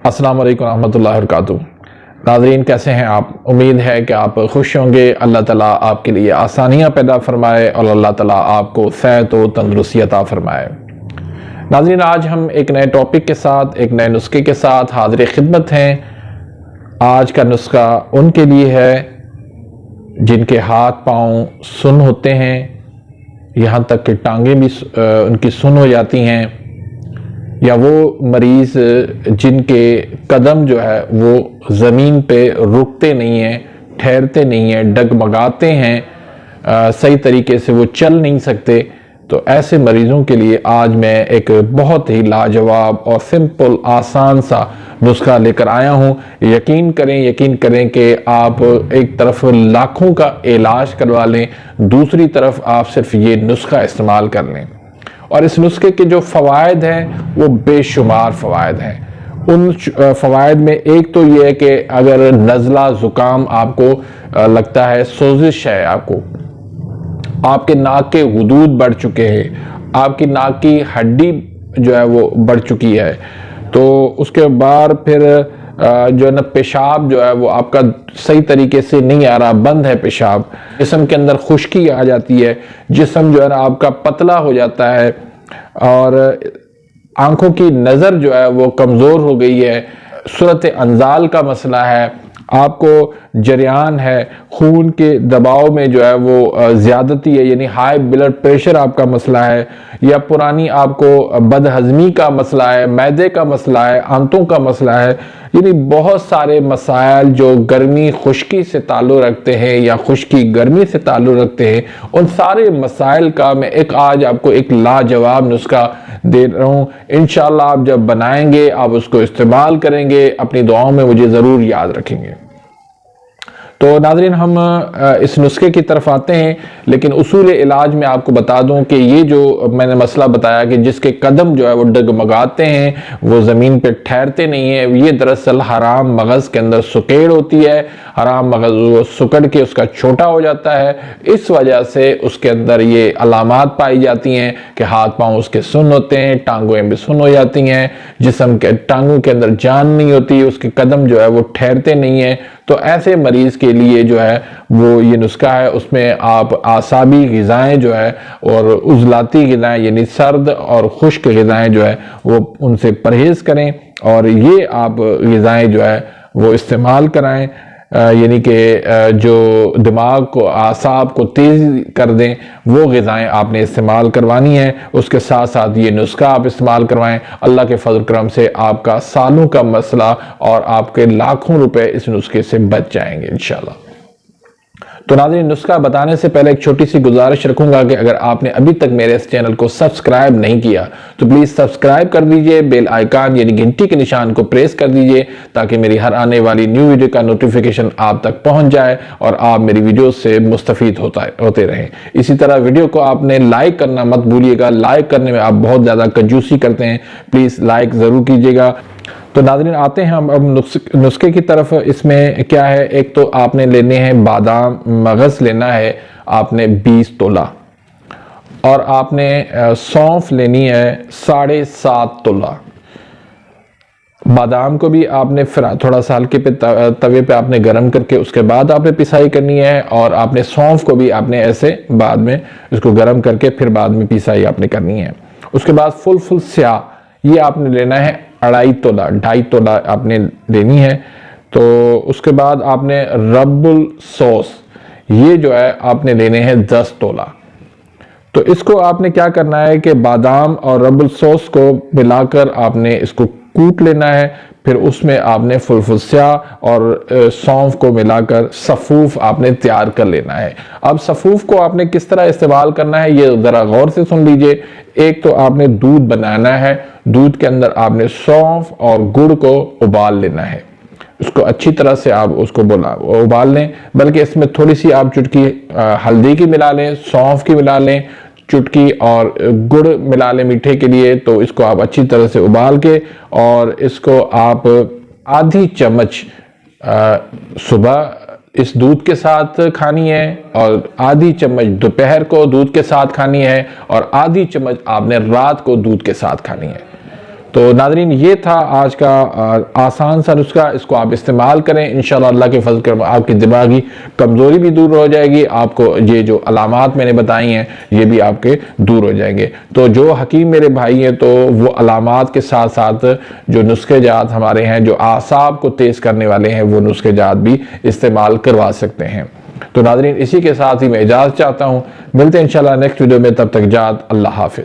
अस्सलाम वालेकुम रहमतुल्लाहि व बरकातुहू। नाज़रीन, कैसे हैं आप? उम्मीद है कि आप खुश होंगे। अल्लाह ताला आपके लिए आसानियाँ पैदा फरमाए और अल्लाह ताला आपको सेहत व तंदुरुस्ती अता फरमाए। नाज़रीन, आज हम एक नए टॉपिक के साथ, एक नए नुस्खे के साथ हाज़िर खिदमत हैं। आज का नुस्खा उनके लिए है जिनके हाथ पाँव सुन्न होते हैं, यहाँ तक कि टांगें भी उनकी सुन्न हो जाती हैं, या वो मरीज़ जिनके कदम जो है वो ज़मीन पे रुकते नहीं हैं, ठहरते नहीं हैं, डगमगाते हैं, सही तरीके से वो चल नहीं सकते। तो ऐसे मरीज़ों के लिए आज मैं एक बहुत ही लाजवाब और सिंपल आसान सा नुस्खा लेकर आया हूँ। यकीन करें कि आप एक तरफ लाखों का इलाज करवा लें, दूसरी तरफ आप सिर्फ ये नुस्खा इस्तेमाल कर लें और इस नुस्खे के जो फ़वाइद हैं वो बेशुमार फ़वाइद हैं। उन फ़वाइद में एक तो ये है कि अगर नज़ला ज़ुकाम आपको लगता है, सोजिश है, आपके नाक के गुदूद बढ़ चुके हैं, आपकी नाक की हड्डी जो है वो बढ़ चुकी है, तो उसके बाद फिर जो है ना पेशाब जो है वो आपका सही तरीके से नहीं आ रहा, बंद है पेशाब, जिस्म के अंदर खुश्की आ जाती है, जिस्म जो है ना आपका पतला हो जाता है और आंखों की नज़र जो है वो कमज़ोर हो गई है, सूरत अंजाल का मसला है, आपको जरियान है, खून के दबाव में जो है वो ज़्यादती है, यानी हाई ब्लड प्रेशर आपका मसला है, या पुरानी आपको बदहज़मी का मसला है, मैदे का मसला है, आंतों का मसला है, यानी बहुत सारे मसाइल जो गर्मी खुश्की से ताल्लुक़ रखते हैं या खुश्की गर्मी से ताल्लुक़ रखते हैं, उन सारे मसाइल का मैं आज आपको एक लाजवाब नुस्खा दे रहा हूँ। इंशाअल्लाह आप जब बनाएंगे, आप उसको इस्तेमाल करेंगे, अपनी दुआओं में मुझे ज़रूर याद रखेंगे। तो नाज़रीन, हम इस नुस्खे की तरफ आते हैं, लेकिन उसूल इलाज में आपको बता दूं कि ये जो मैंने मसला बताया कि जिसके कदम जो है वो डगमगाते हैं, वो ज़मीन पे ठहरते नहीं है, ये दरअसल हराम मगज़ के अंदर सुकेड़ होती है। हराम मगज़ वो सुकड़ के उसका छोटा हो जाता है, इस वजह से उसके अंदर ये अलामात पाई जाती हैं कि हाथ पाँव उसके सुन्न होते हैं, टांगों भी सुन्न हो जाती हैं, जिस्म के टांगों के अंदर जान नहीं होती, उसके कदम जो है वो ठहरते नहीं हैं। तो ऐसे मरीज़ के लिए जो है वो ये नुस्खा है, उसमें आप आसाबी ग़िज़ाएँ जो है और उज़लाती ग़िज़ाएँ यानी सर्द और खुश्क ग़िज़ाएँ जो है वो उनसे परहेज़ करें और ये आप ग़िज़ाएँ जो है वो इस्तेमाल कराएं, यानी कि जो दिमाग को, आसाब को तेज़ कर दें, वो ग़िज़ाएँ आपने इस्तेमाल करवानी है। उसके साथ साथ ये नुस्खा आप इस्तेमाल करवाएं। अल्लाह के फजल करम से आपका सालों का मसला और आपके लाखों रुपए इस नुस्खे से बच जाएंगे इंशाल्लाह। तो नाज़रीन, नुस्खा बताने से पहले एक छोटी सी गुजारिश रखूंगा कि अगर आपने अभी तक मेरे इस चैनल को सब्सक्राइब नहीं किया तो प्लीज़ सब्सक्राइब कर दीजिए, बेल आइकन यानी घंटी के निशान को प्रेस कर दीजिए ताकि मेरी हर आने वाली न्यू वीडियो का नोटिफिकेशन आप तक पहुंच जाए और आप मेरी वीडियो से मुस्तफ़ीद होते रहें। इसी तरह वीडियो को आपने लाइक करना मत भूलिएगा, लाइक करने में आप बहुत ज़्यादा कंजूसी करते हैं, प्लीज़ लाइक ज़रूर कीजिएगा। तो नाज़रीन, आते हैं हम अब नुस्खे की तरफ। इसमें क्या है, एक तो आपने लेने हैं बादाम, मगज़ लेना है आपने 20 तोला, और आपने सौंफ लेनी है 7.5 तोला। बादाम को भी आपने फिर थोड़ा सा हल्के पे तवे पे आपने गर्म करके उसके बाद आपने पिसाई करनी है, और आपने सौंफ को भी आपने ऐसे बाद में इसको गर्म करके फिर बाद में पिसाई आपने करनी है। उसके बाद फुल स्याह, ये आपने लेना है 2.5 तोला आपने लेनी है। तो उसके बाद आपने रब्बुल सॉस, ये जो है आपने लेने हैं 10 तोला। तो इसको आपने क्या करना है कि बादाम और रब्बुल सॉस को मिलाकर आपने इसको कूट लेना है, फिर उसमें आपने फुल स्याह और सौंफ को मिलाकर सफ़ूफ आपने तैयार कर लेना है। अब सफ़ूफ को आपने किस तरह इस्तेमाल करना है ये ज़रा गौर से सुन लीजिए। एक तो आपने दूध बनाना है, दूध के अंदर आपने सौंफ और गुड़ को उबाल लेना है, उसको अच्छी तरह से आप उसको उबाल लें, बल्कि इसमें थोड़ी सी आप चुटकी हल्दी की मिला लें, सौंफ की मिला लें, चुटकी और गुड़ मिला लें मीठे के लिए। तो इसको आप अच्छी तरह से उबाल के और इसको आप आधी चम्मच सुबह इस दूध के साथ खानी है और आधी चम्मच दोपहर को दूध के साथ खानी है और आधी चम्मच आपने रात को दूध के साथ खानी है। तो नाज़रीन, ये था आज का आसान सा नुस्खा, इसको आप इस्तेमाल करें। इंशाल्लाह अल्लाह के फजल से आपकी दिमागी कमज़ोरी भी दूर हो जाएगी, आपको ये जो अलामात मैंने बताई हैं ये भी आपके दूर हो जाएंगे। तो जो हकीम मेरे भाई हैं, तो वो अलामात के साथ साथ जो नुस्खे जात हमारे हैं, जो आसाब को तेज़ करने वाले हैं, वो नुस्खे जात भी इस्तेमाल करवा सकते हैं। तो नाज़रीन, इसी के साथ ही मैं इजाज़त चाहता हूँ। मिलते हैं इंशाल्लाह नेक्स्ट वीडियो में, तब तक इजाज़त, अल्लाह हाफिज़।